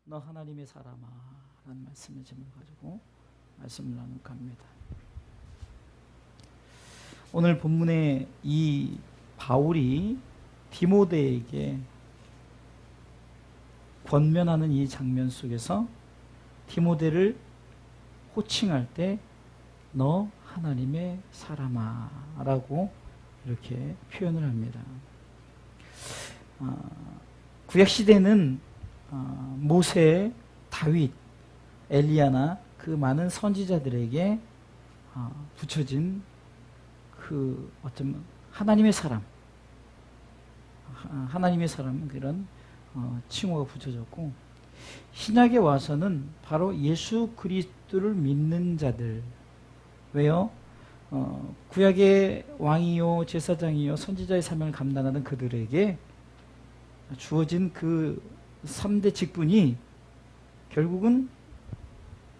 너 하나님의 사람아 라는 말씀의 제목을 가지고 말씀을 나눌까 합니다. 오늘 본문에 이 바울이 디모데에게 권면하는 이 장면 속에서 디모데를 호칭할 때 너 하나님의 사람아 라고 이렇게 표현을 합니다. 구약시대는 모세, 다윗, 엘리야나 그 많은 선지자들에게 붙여진 그 어쩌면 하나님의 사람, 하나님의 사람 그런 칭호가 붙여졌고, 신약에 와서는 바로 예수 그리스도를 믿는 자들, 왜요? 구약의 왕이요 제사장이요 선지자의 사명을 감당하는 그들에게 주어진 그 3대 직분이 결국은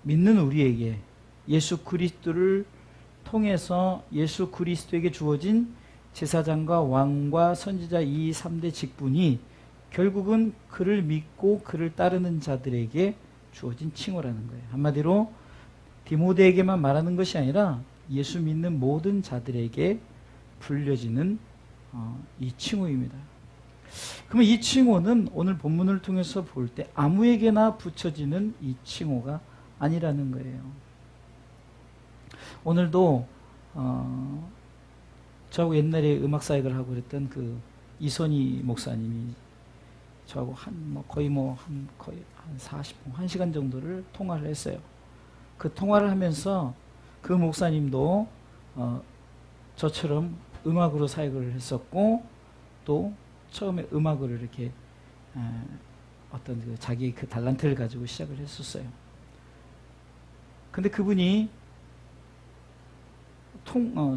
믿는 우리에게 예수 그리스도를 통해서 예수 그리스도에게 주어진 제사장과 왕과 선지자 이 3대 직분이 결국은 그를 믿고 그를 따르는 자들에게 주어진 칭호라는 거예요. 한마디로 디모데에게만 말하는 것이 아니라 예수 믿는 모든 자들에게 불려지는 이 칭호입니다. 그러면 이 칭호는 오늘 본문을 통해서 볼 때 아무에게나 붙여지는 이 칭호가 아니라는 거예요. 오늘도 저하고 옛날에 음악 사역을 하고 그랬던 그 이선희 목사님이 저하고 거의 한 40분, 1시간 정도를 통화를 했어요. 그 통화를 하면서 그 목사님도 저처럼 음악으로 사역을 했었고, 또 처음에 음악으로 이렇게 어떤 그 자기 그 달란트를 가지고 시작을 했었어요. 근데 그분이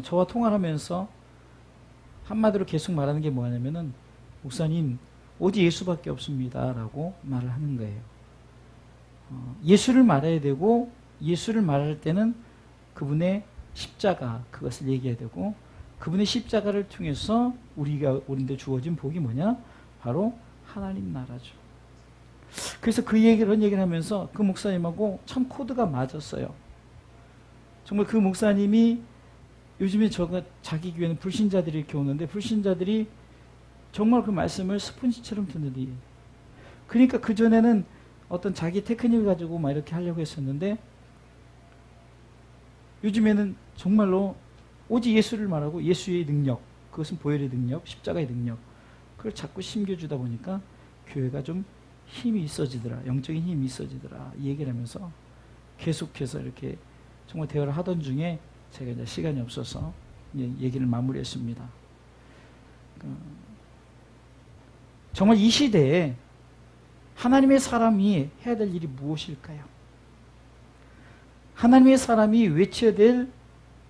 저와 통화를 하면서 한마디로 계속 말하는 게 뭐냐면은, 목사님 오직 예수밖에 없습니다 라고 말을 하는 거예요. 예수를 말해야 되고, 예수를 말할 때는 그분의 십자가, 그것을 얘기해야 되고, 그분의 십자가를 통해서 우리한테 주어진 복이 뭐냐? 바로 하나님 나라죠. 그래서 그런 얘기를 하면서 그 목사님하고 참 코드가 맞았어요. 정말 그 목사님이 요즘에 자기 교회는 불신자들이 이렇게 오는데, 불신자들이 정말 그 말씀을 스폰지처럼 듣는데, 그러니까 그전에는 어떤 자기 테크닉을 가지고 막 이렇게 하려고 했었는데, 요즘에는 정말로 오직 예수를 말하고 예수의 능력, 그것은 보혈의 능력, 십자가의 능력, 그걸 자꾸 심겨주다 보니까 교회가 좀 힘이 있어지더라, 영적인 힘이 있어지더라, 이 얘기를 하면서 계속해서 이렇게 정말 대화를 하던 중에 제가 이제 시간이 없어서 얘기를 마무리했습니다. 정말 이 시대에 하나님의 사람이 해야 될 일이 무엇일까요? 하나님의 사람이 외쳐야 될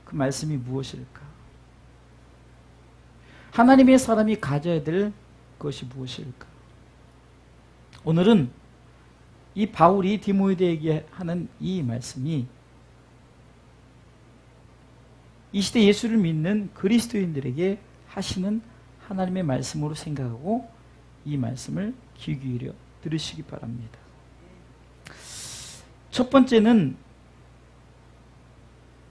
그 말씀이 무엇일까? 하나님의 사람이 가져야 될 것이 무엇일까? 오늘은 이 바울이 디모데에게 하는 이 말씀이 이 시대 예수를 믿는 그리스도인들에게 하시는 하나님의 말씀으로 생각하고 이 말씀을 귀 기울여 들으시기 바랍니다. 첫 번째는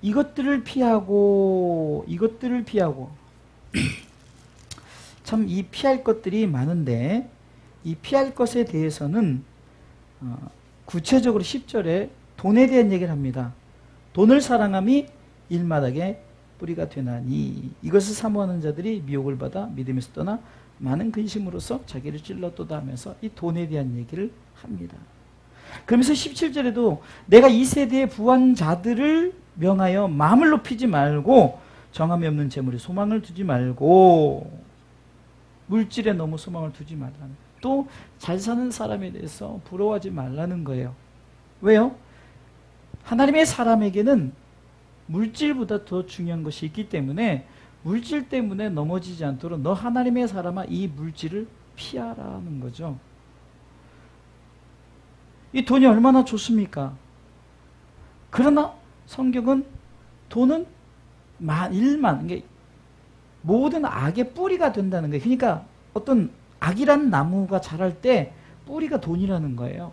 이것들을 피하고 참 이 피할 것들이 많은데, 이 피할 것에 대해서는 구체적으로 10절에 돈에 대한 얘기를 합니다. 돈을 사랑함이 일마닥의 뿌리가 되나니 이것을 사모하는 자들이 미혹을 받아 믿음에서 떠나 많은 근심으로써 자기를 찔렀도다 하면서 이 돈에 대한 얘기를 합니다. 그러면서 17절에도 내가 이 세대의 부한 자들을 명하여 마음을 높이지 말고 정함이 없는 재물에 소망을 두지 말고, 물질에 너무 소망을 두지 말라는, 또 잘 사는 사람에 대해서 부러워하지 말라는 거예요. 왜요? 하나님의 사람에게는 물질보다 더 중요한 것이 있기 때문에 물질 때문에 넘어지지 않도록 너 하나님의 사람아 이 물질을 피하라는 거죠. 이 돈이 얼마나 좋습니까? 그러나 성경은 돈은 모든 악의 뿌리가 된다는 거예요. 그러니까 어떤 악이란 나무가 자랄 때 뿌리가 돈이라는 거예요.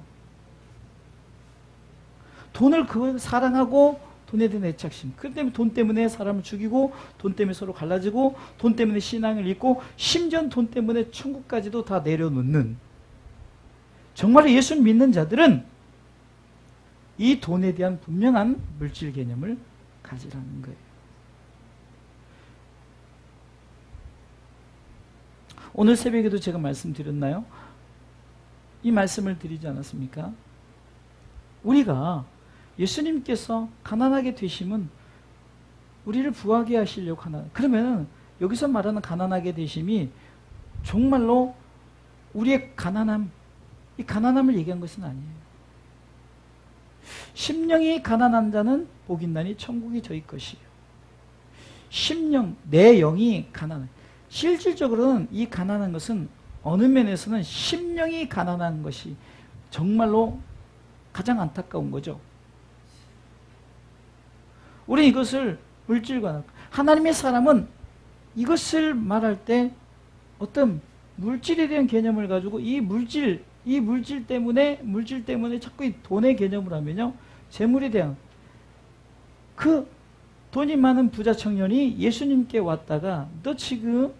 돈을 그 사랑하고 돈에 대한 애착심. 그렇기 때문에 돈 때문에 사람을 죽이고 돈 때문에 서로 갈라지고 돈 때문에 신앙을 잃고 심지어 돈 때문에 천국까지도 다 내려놓는, 정말 예수 믿는 자들은 이 돈에 대한 분명한 물질 개념을 가지라는 거예요. 오늘 새벽에도 제가 말씀드렸나요? 이 말씀을 드리지 않았습니까? 우리가 예수님께서 가난하게 되심은 우리를 부하게 하시려고 그러면 여기서 말하는 가난하게 되심이 정말로 우리의 가난함, 이 가난함을 얘기한 것은 아니에요. 심령이 가난한 자는 복이 있나니 천국이 저희 것이에요. 심령, 내 영이 가난해. 실질적으로는 이 가난한 것은 어느 면에서는 심령이 가난한 것이 정말로 가장 안타까운 거죠. 우리는 이것을 물질과, 하나님의 사람은 이것을 말할 때 어떤 물질에 대한 개념을 가지고 이 물질 때문에 자꾸 이 돈의 개념을 하면요, 재물에 대한, 그 돈이 많은 부자 청년이 예수님께 왔다가 너 지금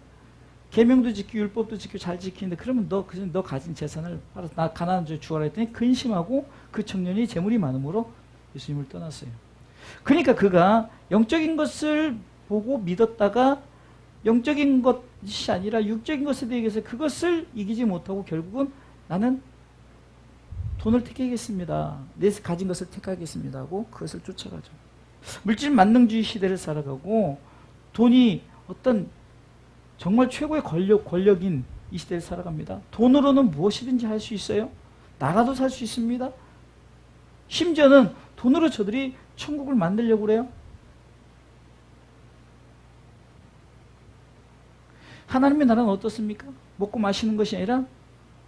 계명도 지키고 율법도 지키고 잘 지키는데 그러면 너 가진 재산을 팔아서 나 가난한 자에 주어라 했더니 근심하고 그 청년이 재물이 많음으로 예수님을 떠났어요. 그러니까 그가 영적인 것을 보고 믿었다가 영적인 것이 아니라 육적인 것에 대해서 그것을 이기지 못하고 결국은 나는 돈을 택하겠습니다. 내 가진 것을 택하겠습니다 하고 그것을 쫓아가죠. 물질 만능주의 시대를 살아가고 돈이 어떤 정말 최고의 권력인 이 시대를 살아갑니다. 돈으로는 무엇이든지 할 수 있어요. 나라도 살 수 있습니다. 심지어는 돈으로 저들이 천국을 만들려고 그래요. 하나님의 나라는 어떻습니까? 먹고 마시는 것이 아니라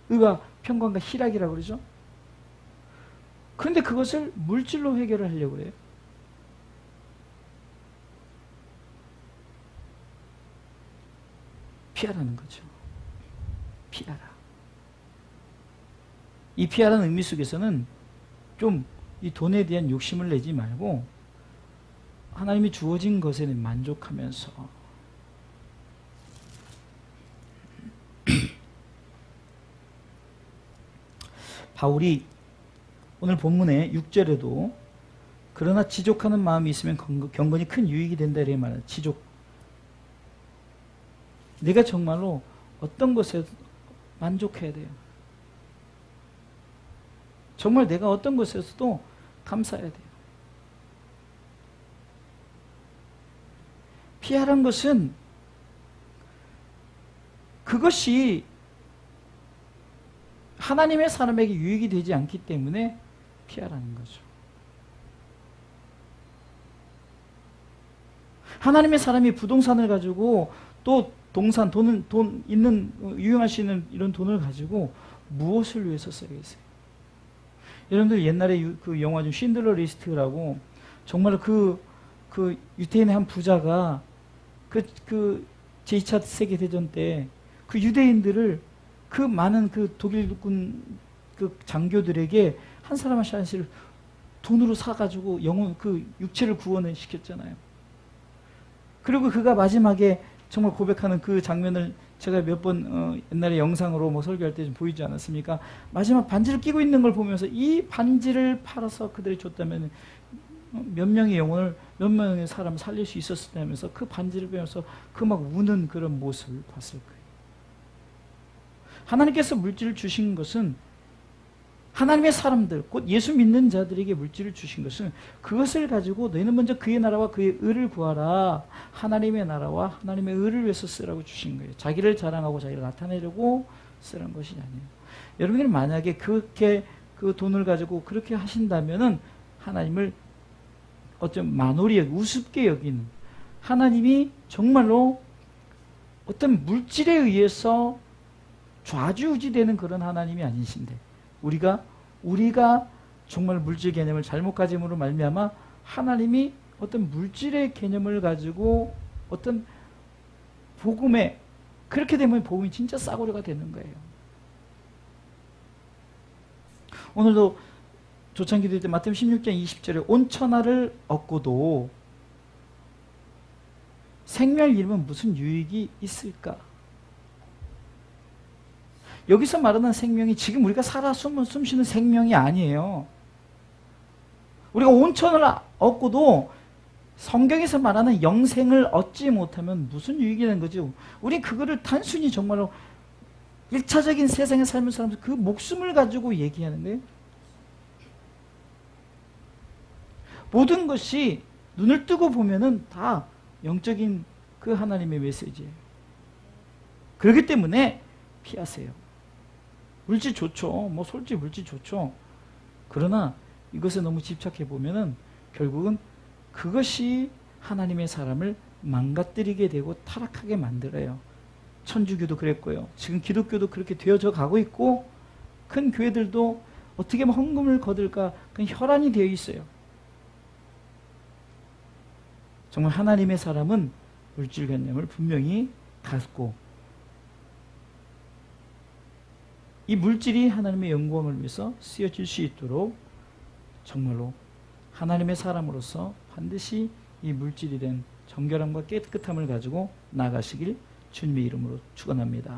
의와 평강과 희락이라고 그러죠. 그런데 그것을 물질로 해결을 하려고 그래요. 피하라는 거죠. 피하라. 이 피하라는 의미 속에서는 좀 이 돈에 대한 욕심을 내지 말고 하나님이 주어진 것에 만족하면서 바울이 오늘 본문의 6절에도 그러나 지족하는 마음이 있으면 경건이 큰 유익이 된다 이렇게 말해요. 지족. 내가 정말로 어떤 것에 만족해야 돼요. 정말 내가 어떤 것에서도 감사해야 돼요. 피하라는 것은 그것이 하나님의 사람에게 유익이 되지 않기 때문에 피하라는 거죠. 하나님의 사람이 부동산을 가지고 또 돈 있는, 유용할 수 있는 이런 돈을 가지고 무엇을 위해서 써야겠어요? 여러분들 옛날에 그 영화 중 쉰들러 리스트라고 정말 그 유태인의 한 부자가 그 제2차 세계대전 때 그 유대인들을 그 많은 그 독일군 그 장교들에게 한 사람 한 사람씩 돈으로 사가지고 그 육체를 구원을 시켰잖아요. 그리고 그가 마지막에 정말 고백하는 그 장면을 제가 몇 번 옛날에 영상으로 뭐 설교할 때 좀 보이지 않았습니까? 마지막 반지를 끼고 있는 걸 보면서 이 반지를 팔아서 그들이 줬다면 몇 명의 영혼을, 몇 명의 사람을 살릴 수 있었을 때면서 그 반지를 빼면서 그 막 우는 그런 모습을 봤을 거예요. 하나님께서 물질을 주신 것은 하나님의 사람들, 곧 예수 믿는 자들에게 물질을 주신 것은 그것을 가지고 너희는 먼저 그의 나라와 그의 의를 구하라. 하나님의 나라와 하나님의 의를 위해서 쓰라고 주신 거예요. 자기를 자랑하고 자기를 나타내려고 쓰는 것이 아니에요. 여러분들이 만약에 그렇게 그 돈을 가지고 그렇게 하신다면은 하나님을 어쩜 만홀히 여기 우습게 여기는, 하나님이 정말로 어떤 물질에 의해서 좌지우지되는 그런 하나님이 아니신데, 우리가 정말 물질 개념을 잘못 가짐으로 말미암아 하나님이 어떤 물질의 개념을 가지고 어떤 복음에, 그렇게 되면 복음이 진짜 싸구려가 되는 거예요. 오늘도 조창기도 때 마태복음 16장 20절에 온 천하를 얻고도 생명을 잃으면 무슨 유익이 있을까? 여기서 말하는 생명이 지금 우리가 살아 숨쉬는 생명이 아니에요. 우리가 온 천하를 얻고도 성경에서 말하는 영생을 얻지 못하면 무슨 유익이 되는 거죠? 우리 그거를 단순히 정말로 1차적인 세상에 살면서 사람들 그 목숨을 가지고 얘기하는 거예요. 모든 것이 눈을 뜨고 보면은 다 영적인 그 하나님의 메시지예요. 그렇기 때문에 피하세요. 물질 좋죠. 뭐 솔직히 물질 좋죠. 그러나 이것에 너무 집착해 보면은 결국은 그것이 하나님의 사람을 망가뜨리게 되고 타락하게 만들어요. 천주교도 그랬고요. 지금 기독교도 그렇게 되어져 가고 있고 큰 교회들도 어떻게 하면 헌금을 거둘까 그냥 혈안이 되어 있어요. 정말 하나님의 사람은 물질관념을 분명히 갖고 이 물질이 하나님의 영광을 위해서 쓰여질 수 있도록 정말로 하나님의 사람으로서 반드시 이 물질이 된 정결함과 깨끗함을 가지고 나가시길 주님의 이름으로 축원합니다.